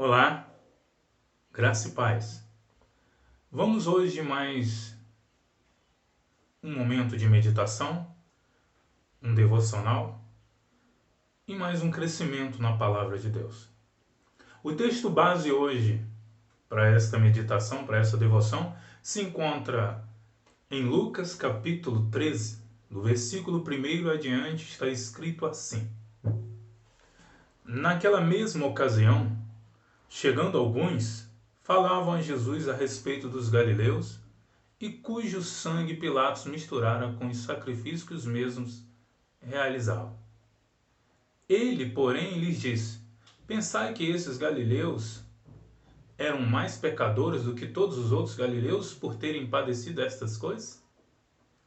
Olá, graça e paz. Vamos hoje mais um momento de meditação, um devocional e mais um crescimento na palavra de Deus. O texto base hoje para esta meditação, para essa devoção, se encontra em Lucas capítulo 13, do versículo 1 adiante, está escrito assim: Naquela mesma ocasião, chegando alguns, falavam a Jesus a respeito dos galileus e cujo sangue Pilatos misturara com os sacrifícios que os mesmos realizavam. Ele, porém, lhes disse: Pensai que esses galileus eram mais pecadores do que todos os outros galileus por terem padecido estas coisas?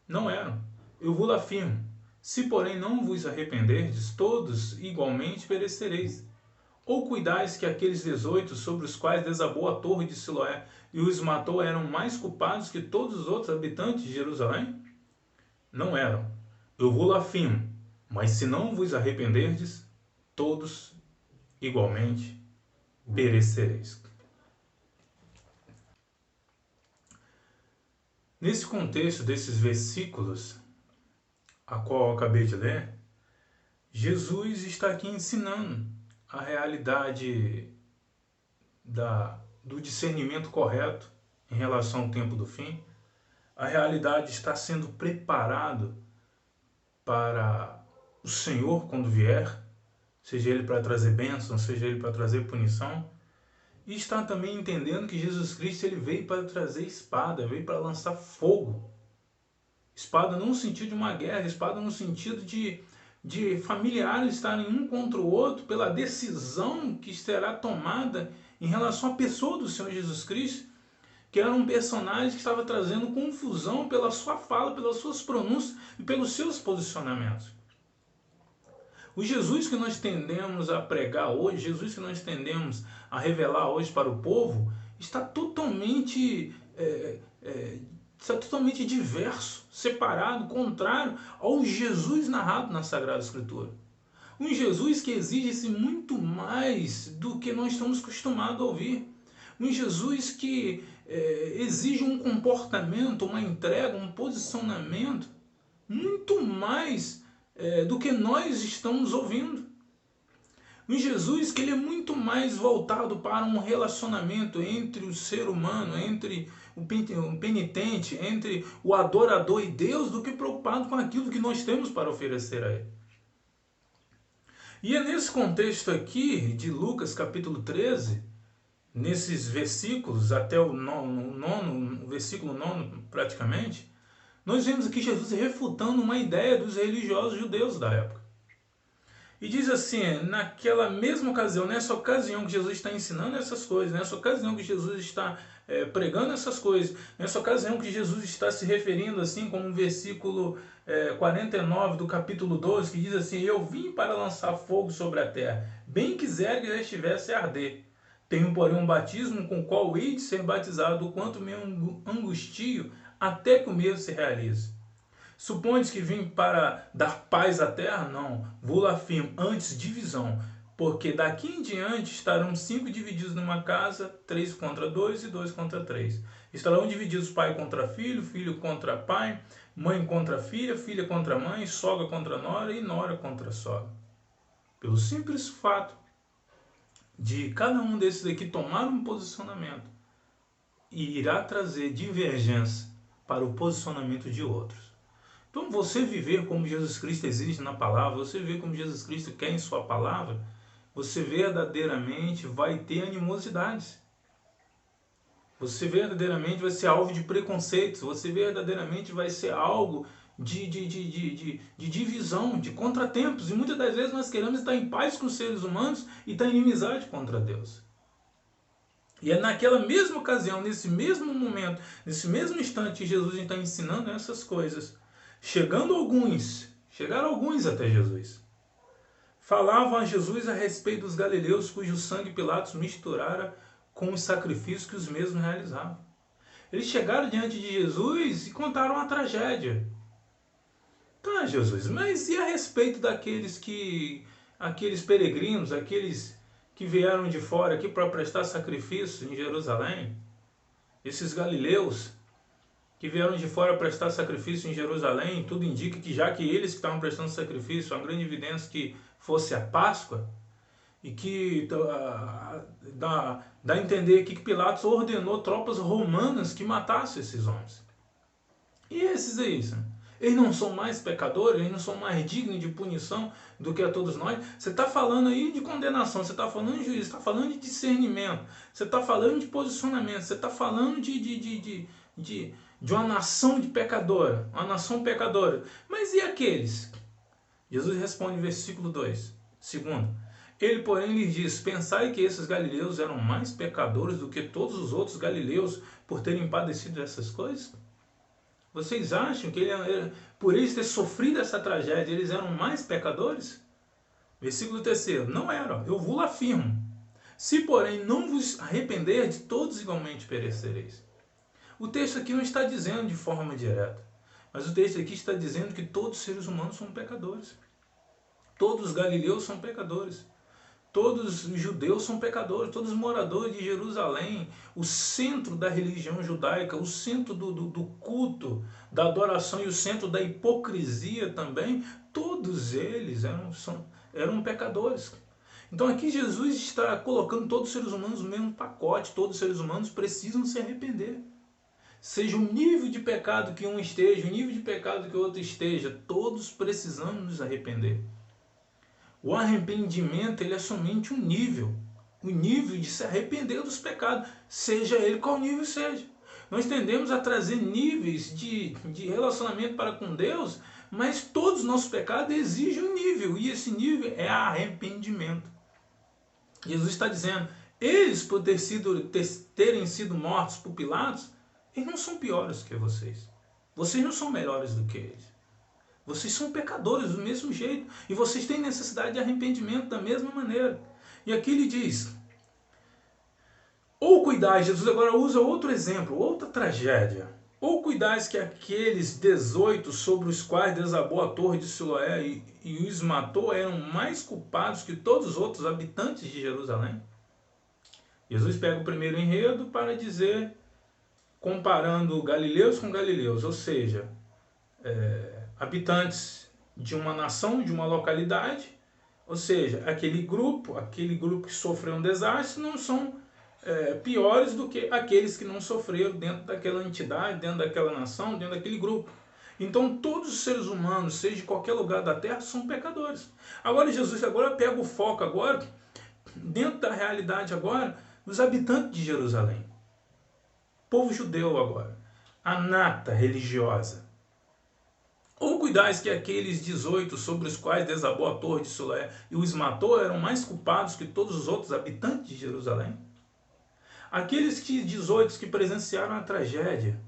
Não eram. Eu vos afirmo. Se, porém, não vos arrependerdes, todos igualmente perecereis. Ou cuidais que aqueles 18 sobre os quais desabou a torre de Siloé e os matou eram mais culpados que todos os outros habitantes de Jerusalém? Não eram. Eu vos afirmo. Mas se não vos arrependerdes, todos igualmente perecereis. Nesse contexto desses versículos, a qual eu acabei de ler, Jesus está aqui ensinando a realidade do discernimento correto em relação ao tempo do fim. A realidade está sendo preparado para o Senhor quando vier, seja Ele para trazer bênção, seja Ele para trazer punição. E está também entendendo que Jesus Cristo ele veio para trazer espada, veio para lançar fogo. Espada não no sentido de uma guerra, espada no sentido de familiares estarem um contra o outro pela decisão que será tomada em relação à pessoa do Senhor Jesus Cristo, que era um personagem que estava trazendo confusão pela sua fala, pelas suas pronúncias e pelos seus posicionamentos. O Jesus que nós tendemos a pregar hoje, Jesus que nós tendemos a revelar hoje para o povo, está totalmente diverso, separado, contrário ao Jesus narrado na Sagrada Escritura. Um Jesus que exige-se muito mais do que nós estamos acostumados a ouvir. Um Jesus que exige um comportamento, uma entrega, um posicionamento muito mais do que nós estamos ouvindo. Um Jesus que ele é muito mais voltado para um relacionamento entre o ser humano, entre o penitente, entre o adorador e Deus, do que preocupado com aquilo que nós temos para oferecer a Ele. E é nesse contexto aqui de Lucas capítulo 13, nesses versículos, até o versículo 9 praticamente, nós vemos aqui Jesus refutando uma ideia dos religiosos judeus da época. E diz assim, naquela mesma ocasião, nessa ocasião que Jesus está ensinando essas coisas, nessa ocasião que Jesus está pregando essas coisas, nessa ocasião que Jesus está se referindo assim como o versículo 49 do capítulo 12, que diz assim: Eu vim para lançar fogo sobre a terra, bem quiser que já estivesse a arder. Tenho, porém, um batismo com o qual hei de ser batizado, o quanto me angustio até que o mesmo se realize. Supondes que vim para dar paz à terra? Não, vos afirmo, antes divisão, porque daqui em diante estarão 5 divididos numa casa, 3 contra 2 e 2 contra 3. Estarão divididos pai contra filho, filho contra pai, mãe contra filha, filha contra mãe, sogra contra nora e nora contra sogra. Pelo simples fato de cada um desses aqui tomar um posicionamento, e irá trazer divergência para o posicionamento de outros. Então, você viver como Jesus Cristo exige na palavra, você viver como Jesus Cristo quer em sua palavra, você verdadeiramente vai ter animosidades. Você verdadeiramente vai ser alvo de preconceitos, você verdadeiramente vai ser algo de divisão, de contratempos. E muitas das vezes nós queremos estar em paz com os seres humanos e estar em inimizade contra Deus. E é naquela mesma ocasião, nesse mesmo momento, nesse mesmo instante que Jesus está ensinando essas coisas, chegaram alguns até Jesus. Falavam a Jesus a respeito dos galileus cujo sangue Pilatos misturara com os sacrifícios que os mesmos realizavam. Eles chegaram diante de Jesus e contaram a tragédia. Tá, Jesus, mas e a respeito aqueles peregrinos, aqueles que vieram de fora aqui para prestar sacrifício em Jerusalém, esses galileus que vieram de fora prestar sacrifício em Jerusalém, tudo indica que já que eles que estavam prestando sacrifício, a grande evidência que fosse a Páscoa, e que dá a entender aqui que Pilatos ordenou tropas romanas que matassem esses homens. E esses aí, eles não são mais pecadores, eles não são mais dignos de punição do que a todos nós. Você está falando aí de condenação, você está falando de juízo, você está falando de discernimento, você está falando de posicionamento, você está falando de uma nação de pecadora, uma nação pecadora. Mas e aqueles? Jesus responde no versículo 2. Segundo, ele, porém, lhes diz: pensai que esses galileus eram mais pecadores do que todos os outros galileus por terem padecido essas coisas? Vocês acham que por eles ter sofrido essa tragédia, eles eram mais pecadores? Versículo 3. Não eram, eu vos afirmo. Se, porém, não vos arrependerdes, todos igualmente perecereis. O texto aqui não está dizendo de forma direta, mas o texto aqui está dizendo que todos os seres humanos são pecadores. Todos os galileus são pecadores. Todos os judeus são pecadores, todos os moradores de Jerusalém, o centro da religião judaica, o centro do culto, da adoração e o centro da hipocrisia também, todos eles eram pecadores. Então aqui Jesus está colocando todos os seres humanos no mesmo pacote, todos os seres humanos precisam se arrepender. Seja o nível de pecado que um esteja, o nível de pecado que o outro esteja, todos precisamos nos arrepender. O arrependimento ele é somente um nível. O nível de se arrepender dos pecados, seja ele qual nível seja. Nós tendemos a trazer níveis de relacionamento para com Deus, mas todos os nossos pecados exigem um nível, e esse nível é arrependimento. Jesus está dizendo, eles por terem sido mortos por Pilatos, eles não são piores que vocês. Vocês não são melhores do que eles. Vocês são pecadores do mesmo jeito. E vocês têm necessidade de arrependimento da mesma maneira. E aqui ele diz, ou cuidais, Jesus agora usa outro exemplo, outra tragédia. Ou cuidais que aqueles 18 sobre os quais desabou a torre de Siloé e os matou eram mais culpados que todos os outros habitantes de Jerusalém. Jesus pega o primeiro enredo para dizer, comparando galileus com galileus, ou seja, habitantes de uma nação, de uma localidade, ou seja, aquele grupo que sofreu um desastre não são piores do que aqueles que não sofreram dentro daquela entidade, dentro daquela nação, dentro daquele grupo. Então todos os seres humanos, seja de qualquer lugar da terra, são pecadores. Agora Jesus pega o foco dentro da realidade dos habitantes de Jerusalém. Povo judeu agora, a nata religiosa. Ou cuidais que aqueles 18 sobre os quais desabou a torre de Siloé e os matou eram mais culpados que todos os outros habitantes de Jerusalém? Aqueles 18 que presenciaram a tragédia,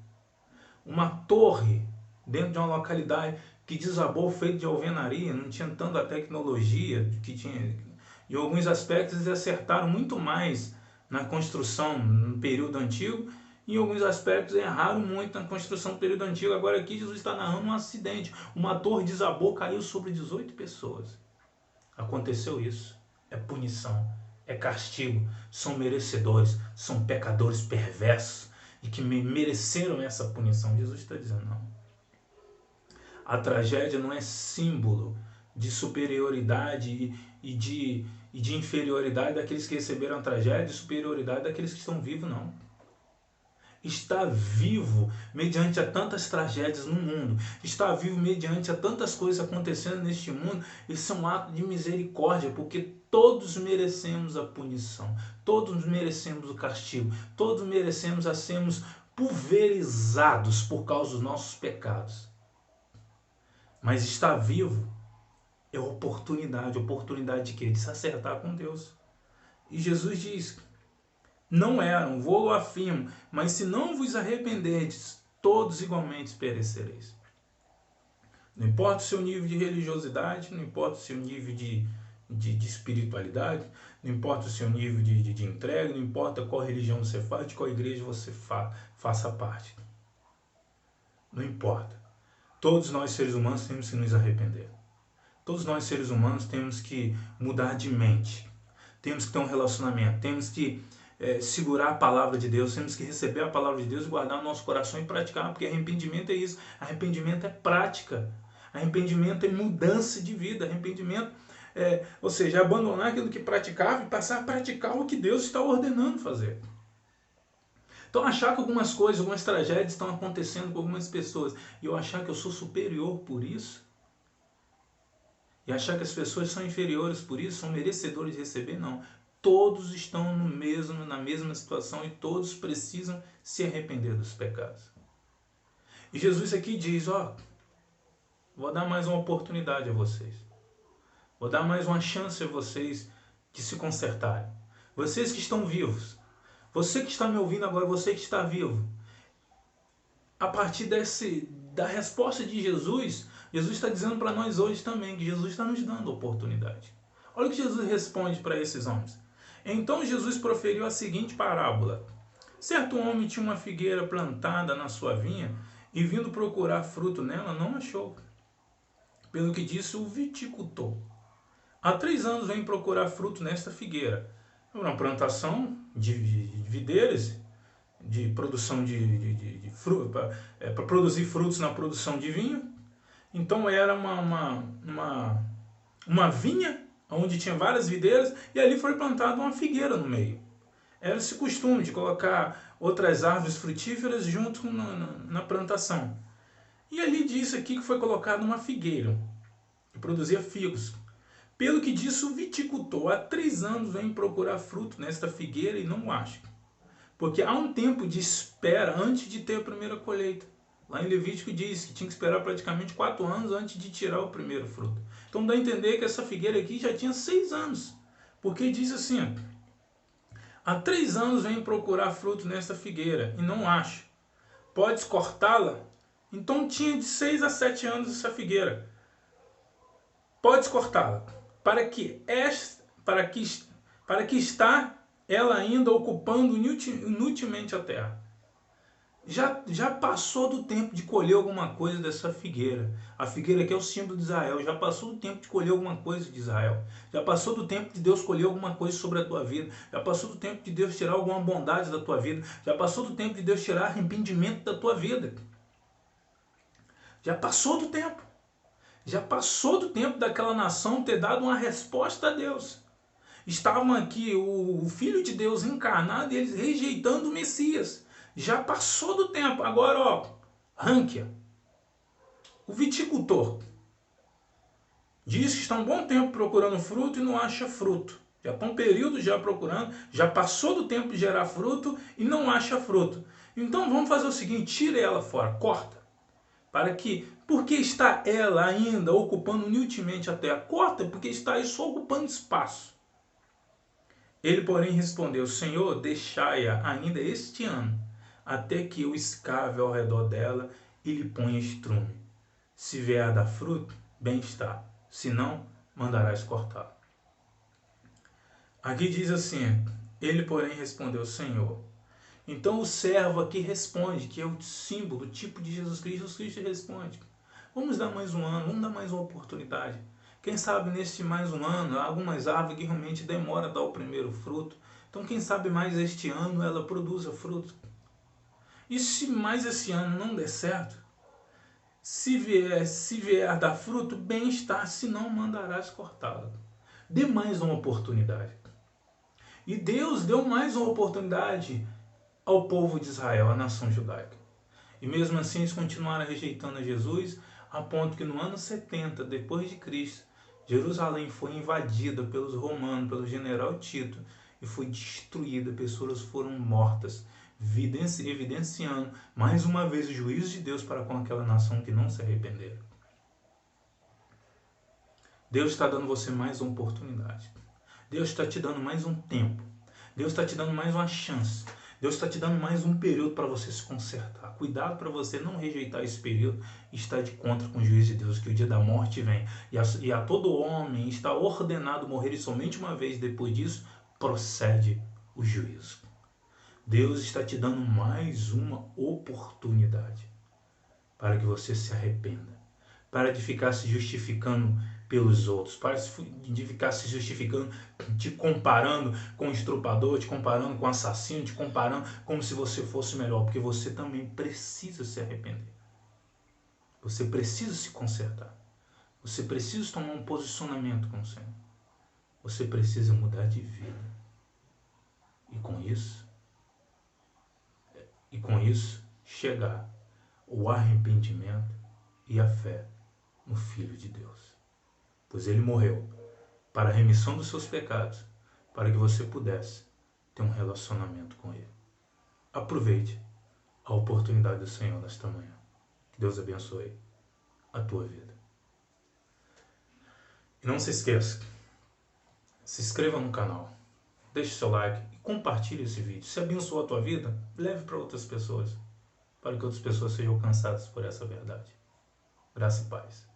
uma torre dentro de uma localidade que desabou feito de alvenaria, não tinha tanta tecnologia que tinha. Em alguns aspectos eles acertaram muito mais na construção no período antigo, em alguns aspectos erraram muito na construção do período antigo. Agora aqui Jesus está narrando um acidente. Uma torre desabou, caiu sobre 18 pessoas. Aconteceu isso. É punição, é castigo. São merecedores, são pecadores perversos e que mereceram essa punição. Jesus está dizendo, não. A tragédia não é símbolo de superioridade e de inferioridade daqueles que receberam a tragédia e superioridade daqueles que estão vivos, não. Está vivo mediante a tantas tragédias no mundo, está vivo mediante a tantas coisas acontecendo neste mundo. Isso é um ato de misericórdia, porque todos merecemos a punição, todos merecemos o castigo, todos merecemos a sermos pulverizados por causa dos nossos pecados. Mas está vivo é oportunidade de quê? De se acertar com Deus. E Jesus diz, não eram, vou afirmo, mas se não vos arrependerdes, todos igualmente perecereis. Não importa o seu nível de religiosidade, não importa o seu nível de espiritualidade, não importa o seu nível de entrega, não importa qual religião você faz, de qual igreja você faça parte. Não importa. Todos nós seres humanos temos que nos arrepender. Todos nós seres humanos temos que mudar de mente. temos que ter um relacionamento, temos que segurar a palavra de Deus, temos que receber a palavra de Deus, guardar no nosso coração e praticar, porque arrependimento é isso, arrependimento é prática, arrependimento é mudança de vida, arrependimento ou seja, abandonar aquilo que praticava e passar a praticar o que Deus está ordenando fazer. Então achar que algumas coisas, algumas tragédias estão acontecendo com algumas pessoas e eu achar que eu sou superior por isso, e achar que as pessoas são inferiores por isso, são merecedores de receber, não. Todos estão na mesma situação e todos precisam se arrepender dos pecados. E Jesus aqui diz, vou dar mais uma oportunidade a vocês. Vou dar mais uma chance a vocês de se consertarem. Vocês que estão vivos, você que está me ouvindo agora, você que está vivo, a partir da resposta de Jesus, Jesus está dizendo para nós hoje também que Jesus está nos dando oportunidade. Olha o que Jesus responde para esses homens. Então Jesus proferiu a seguinte parábola. Certo homem tinha uma figueira plantada na sua vinha e vindo procurar fruto nela, não achou. Pelo que disse o viticultor. Há 3 anos vem procurar fruto nesta figueira. É uma plantação de videiras, de produção de fruto, para produzir frutos na produção de vinho. Então era uma vinha onde tinha várias videiras e ali foi plantada uma figueira no meio. Era esse costume de colocar outras árvores frutíferas junto na plantação. E ali diz aqui que foi colocada uma figueira, que produzia figos. Pelo que disse o viticultor, há 3 anos vem procurar fruto nesta figueira e não acha. Porque há um tempo de espera antes de ter a primeira colheita. Lá em Levítico diz que tinha que esperar praticamente 4 anos antes de tirar o primeiro fruto. Então dá a entender que essa figueira aqui já tinha 6 anos. Porque diz assim, há 3 anos vem procurar fruto nesta figueira e não acha. Podes cortá-la? Então tinha de 6 a 7 anos essa figueira. Podes cortá-la. Para que está ela ainda ocupando inutilmente a terra. Já passou do tempo de colher alguma coisa dessa figueira. A figueira aqui é o símbolo de Israel. Já passou do tempo de colher alguma coisa de Israel. Já passou do tempo de Deus colher alguma coisa sobre a tua vida. Já passou do tempo de Deus tirar alguma bondade da tua vida. Já passou do tempo de Deus tirar arrependimento da tua vida. Já passou do tempo. Já passou do tempo daquela nação ter dado uma resposta a Deus. Estavam aqui o Filho de Deus encarnado e eles rejeitando o Messias. Já passou do tempo. Agora, Rankia, o viticultor, diz que está um bom tempo procurando fruto e não acha fruto. Já está um período já procurando, já passou do tempo de gerar fruto e não acha fruto. Então vamos fazer o seguinte, tira ela fora, corta. Porque está ela ainda ocupando inutilmente a terra? Corta, porque está aí só ocupando espaço. Ele, porém, respondeu, Senhor, deixai-a ainda este ano, até que eu escave ao redor dela e lhe ponha estrume. Se vier a dar fruto, bem está. Se não, mandarás cortar. Aqui diz assim, ele, porém, respondeu, Senhor. Então o servo aqui responde, que é o símbolo, o tipo de Jesus Cristo. Jesus Cristo responde, vamos dar mais um ano, vamos dar mais uma oportunidade. Quem sabe neste mais um ano, há algumas árvores que realmente demoram a dar o primeiro fruto. Então quem sabe mais este ano ela produza fruto. E se mais esse ano não der certo, se vier a dar fruto, bem está, se não mandarás cortá-la. Dê mais uma oportunidade. E Deus deu mais uma oportunidade ao povo de Israel, à nação judaica. E mesmo assim eles continuaram rejeitando a Jesus, a ponto que no ano 70 depois de Cristo, Jerusalém foi invadida pelos romanos, pelo general Tito, e foi destruída, pessoas foram mortas, evidenciando mais uma vez o juízo de Deus para com aquela nação que não se arrependeram. Deus está dando você mais uma oportunidade. Deus está te dando mais um tempo. Deus está te dando mais uma chance. Deus está te dando mais um período para você se consertar. Cuidado para você não rejeitar esse período e estar de contra com o juízo de Deus, que o dia da morte vem. E a todo homem está ordenado morrer, e somente uma vez depois disso procede o juízo. Deus está te dando mais uma oportunidade para que você se arrependa. Para de ficar se justificando pelos outros. Para de ficar se justificando, te comparando com o estrupador, te comparando com o assassino, te comparando como se você fosse melhor, porque você também precisa se arrepender. Você precisa se consertar. Você precisa tomar um posicionamento com o Senhor. Você precisa mudar de vida. E com isso, chegar o arrependimento e a fé no Filho de Deus. Pois ele morreu para a remissão dos seus pecados, para que você pudesse ter um relacionamento com ele. Aproveite a oportunidade do Senhor nesta manhã. Que Deus abençoe a tua vida. E não se esqueça, se inscreva no canal, deixe seu like e compartilhe esse vídeo. Se abençoou a tua vida, leve para outras pessoas, para que outras pessoas sejam alcançadas por essa verdade. Graça e paz.